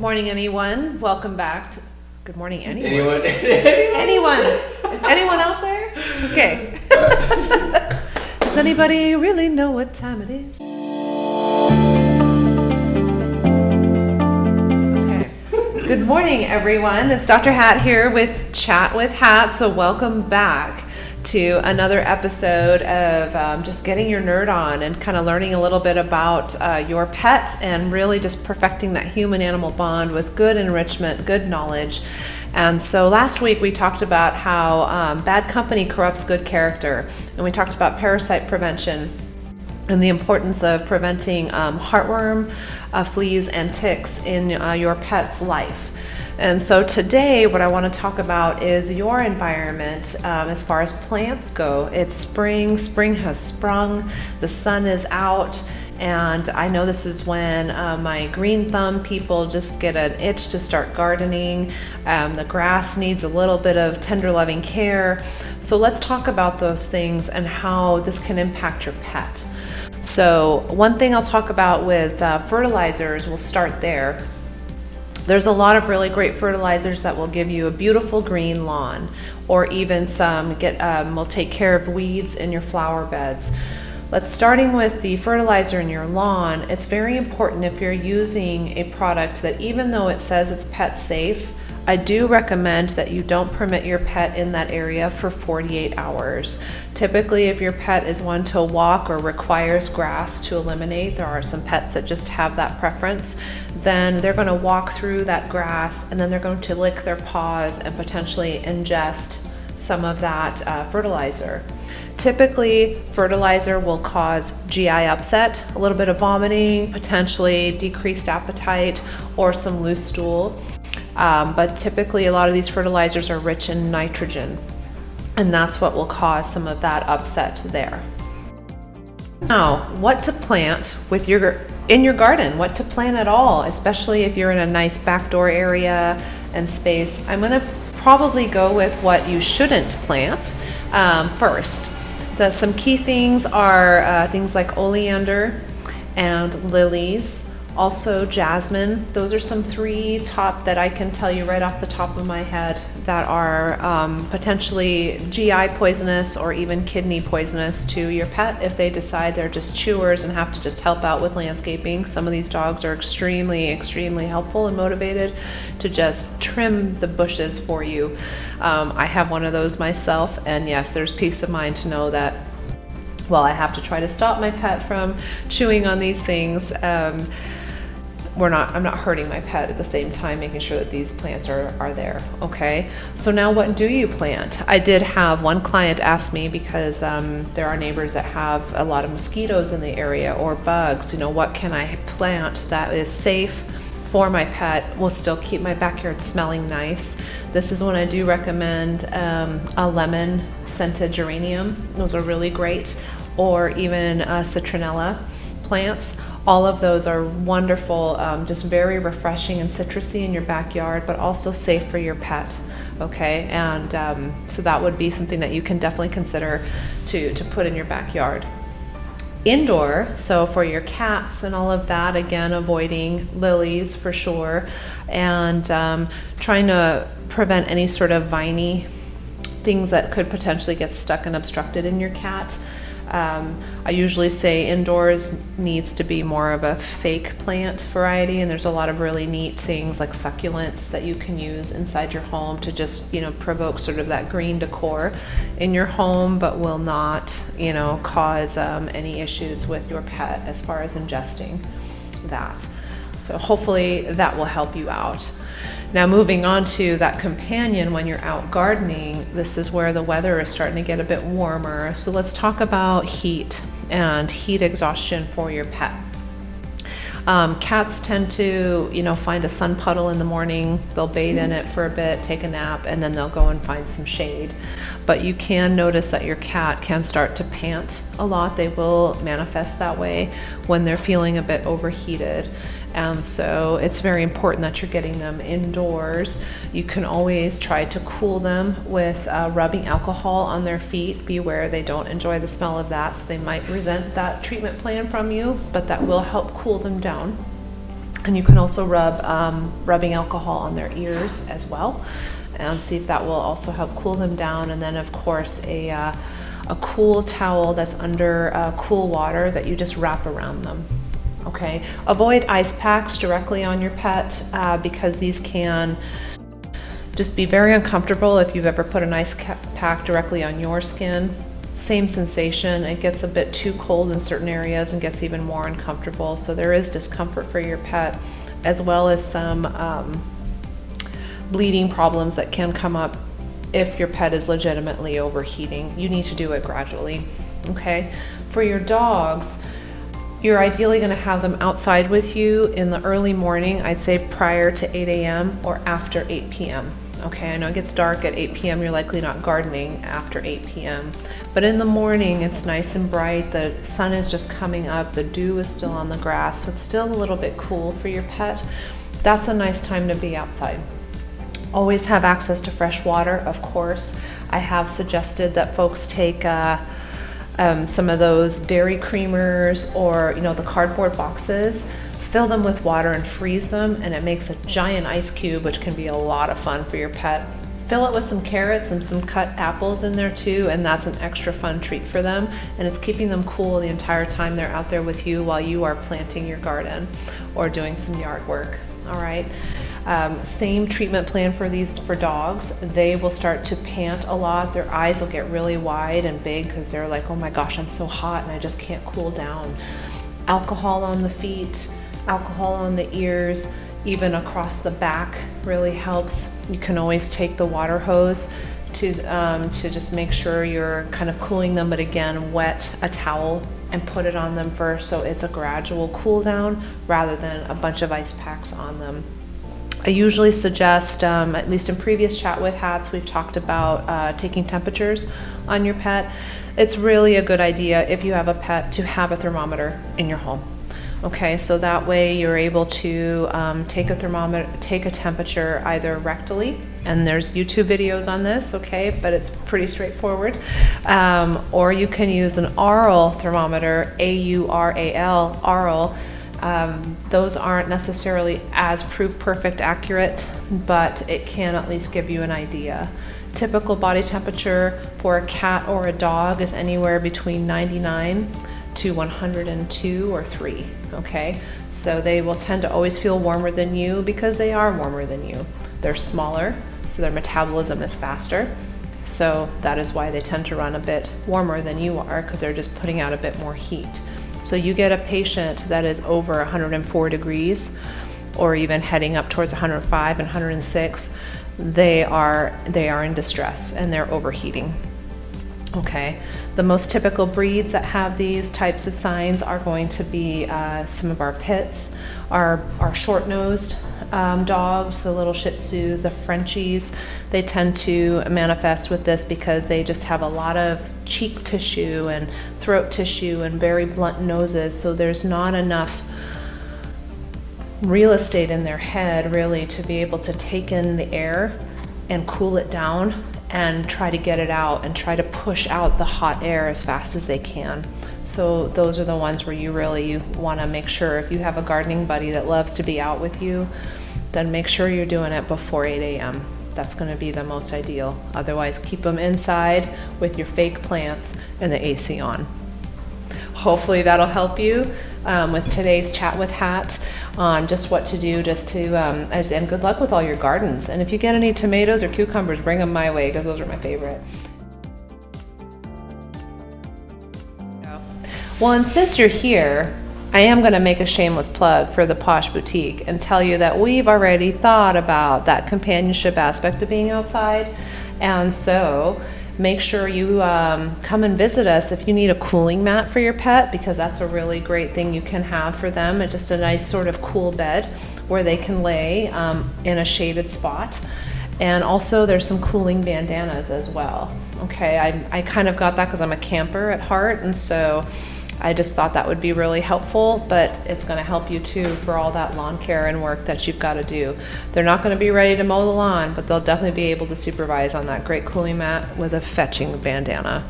morning, anyone. Welcome back to Good Morning, Anyone. Anyone? Is anyone out there? Okay. Does anybody really know what time it is? Okay. Good morning, everyone. It's Dr. Hatt here with Chat with Hatt. So welcome back to another episode of just getting your nerd on and kind of learning a little bit about your pet and really just perfecting that human-animal bond with good enrichment, good knowledge. And so last week we talked about how bad company corrupts good character, and we talked about parasite prevention and the importance of preventing heartworm, fleas, and ticks in your pet's life. And so today what I want to talk about is your environment as far as plants go. It's spring has sprung, the sun is out, and I know this is when my green thumb people just get an itch to start gardening. The grass needs a little bit of tender loving care. So let's talk about those things and how this can impact your pet. So one thing I'll talk about with fertilizers, we'll start there. There's a lot of really great fertilizers that will give you a beautiful green lawn, or even some will take care of weeds in your flower beds. Starting with the fertilizer in your lawn, it's very important if you're using a product that even though it says it's pet safe, I do recommend that you don't permit your pet in that area for 48 hours. Typically, if your pet is one to walk or requires grass to eliminate, there are some pets that just have that preference, then they're going to walk through that grass and then they're going to lick their paws and potentially ingest some of that fertilizer. Typically, fertilizer will cause GI upset, a little bit of vomiting, potentially decreased appetite, or some loose stool. But typically a lot of these fertilizers are rich in nitrogen, and that's what will cause some of that upset there. Now, what to plant in your garden, what to plant at all, especially if you're in a nice backdoor area and space. I'm going to probably go with what you shouldn't plant first. Some key things are things like oleander and lilies. Also jasmine. Those are some three top that I can tell you right off the top of my head that are potentially GI poisonous or even kidney poisonous to your pet if they decide they're just chewers and have to just help out with landscaping. Some of these dogs are extremely helpful and motivated to just trim the bushes for you. I have one of those myself, and yes, there's peace of mind to know that while I have to try to stop my pet from chewing on these things, I'm not hurting my pet at the same time, making sure that these plants are there. Okay, so now what do you plant? I did have one client ask me, because there are neighbors that have a lot of mosquitoes in the area or bugs, what can I plant that is safe for my pet, will still keep my backyard smelling nice? This is when I do recommend a lemon scented geranium. Those are really great, or even citronella plants. All of those are wonderful, just very refreshing and citrusy in your backyard, but also safe for your pet. Okay, and so that would be something that you can definitely consider to put in your backyard. Indoor, so for your cats and all of that, again, avoiding lilies for sure, and trying to prevent any sort of viney things that could potentially get stuck and obstructed in your cat. I usually say indoors needs to be more of a fake plant variety, and there's a lot of really neat things like succulents that you can use inside your home to just, provoke sort of that green decor in your home, but will not, cause any issues with your pet as far as ingesting that. So hopefully that will help you out. Now, moving on to that companion when you're out gardening, this is where the weather is starting to get a bit warmer. So let's talk about heat and heat exhaustion for your pet. Cats tend to, find a sun puddle in the morning. They'll bathe in it for a bit, take a nap, and then they'll go and find some shade. But you can notice that your cat can start to pant a lot. They will manifest that way when they're feeling a bit overheated. And so it's very important that you're getting them indoors. You can always try to cool them with rubbing alcohol on their feet. Beware, they don't enjoy the smell of that, so they might resent that treatment plan from you, but that will help cool them down. And you can also rub rubbing alcohol on their ears as well, and see if that will also help cool them down. And then of course a cool towel that's under cool water that you just wrap around them. Okay, avoid ice packs directly on your pet because these can just be very uncomfortable if you've ever put an ice pack directly on your skin. Same sensation, it gets a bit too cold in certain areas and gets even more uncomfortable. So there is discomfort for your pet, as well as some bleeding problems that can come up if your pet is legitimately overheating. You need to do it gradually, okay? For your dogs, you're ideally going to have them outside with you in the early morning, I'd say prior to 8 a.m. or after 8 p.m. Okay, I know it gets dark at 8 p.m. You're likely not gardening after 8 p.m. But in the morning, it's nice and bright. The sun is just coming up. The dew is still on the grass, so it's still a little bit cool for your pet. That's a nice time to be outside. Always have access to fresh water, of course. I have suggested that folks take some of those dairy creamers or the cardboard boxes, fill them with water and freeze them, and it makes a giant ice cube, which can be a lot of fun for your pet. Fill it with some carrots and some cut apples in there too, and that's an extra fun treat for them, and it's keeping them cool the entire time they're out there with you while you are planting your garden or doing some yard work. All right. Same treatment plan for dogs. They will start to pant a lot. Their eyes will get really wide and big because they're like, oh my gosh, I'm so hot and I just can't cool down. Alcohol on the feet, alcohol on the ears, even across the back really helps. You can always take the water hose to just make sure you're kind of cooling them, but again, wet a towel and put it on them first so it's a gradual cool down rather than a bunch of ice packs on them. I usually suggest, at least in previous Chat with Hats, we've talked about taking temperatures on your pet. It's really a good idea if you have a pet to have a thermometer in your home. Okay, so that way you're able to take a temperature either rectally, and there's YouTube videos on this, okay, but it's pretty straightforward, or you can use an aural thermometer, A-U-R-A-L, aural. Those aren't necessarily as proof perfect accurate, but it can at least give you an idea. Typical body temperature for a cat or a dog is anywhere between 99 to 102 or 3, okay? So they will tend to always feel warmer than you because they are warmer than you. They're smaller, so their metabolism is faster. So that is why they tend to run a bit warmer than you are, because they're just putting out a bit more heat. So you get a patient that is over 104 degrees or even heading up towards 105 and 106, they are in distress and they're overheating. Okay, the most typical breeds that have these types of signs are going to be some of our pits, our short-nosed dogs, the little Shih Tzus, the Frenchies. They tend to manifest with this because they just have a lot of cheek tissue and throat tissue and very blunt noses, so there's not enough real estate in their head really to be able to take in the air and cool it down and try to get it out and try to push out the hot air as fast as they can. So those are the ones where you really want to make sure, if you have a gardening buddy that loves to be out with you, then make sure you're doing it before 8 a.m. That's going to be the most ideal. Otherwise, keep them inside with your fake plants and the AC on. Hopefully that'll help you with today's Chat with Hatt on just what to do, and good luck with all your gardens. And if you get any tomatoes or cucumbers, bring them my way because those are my favorite. Well, and since you're here, I am going to make a shameless plug for the Posh Boutique and tell you that we've already thought about that companionship aspect of being outside. And so make sure you come and visit us if you need a cooling mat for your pet, because that's a really great thing you can have for them. It's just a nice sort of cool bed where they can lay in a shaded spot. And also there's some cooling bandanas as well. Okay, I kind of got that because I'm a camper at heart, and so I just thought that would be really helpful, but it's going to help you too for all that lawn care and work that you've got to do. They're not going to be ready to mow the lawn, but they'll definitely be able to supervise on that great cooling mat with a fetching bandana.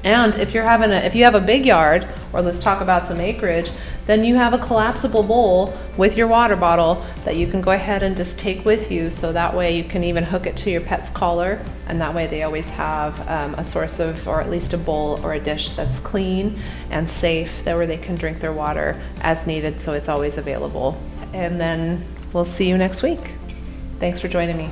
And if you have a big yard, or let's talk about some acreage, then you have a collapsible bowl with your water bottle that you can go ahead and just take with you. So that way you can even hook it to your pet's collar, and that way they always have a source of, or at least a bowl or a dish that's clean and safe, that where they can drink their water as needed, so it's always available. And then we'll see you next week. Thanks for joining me.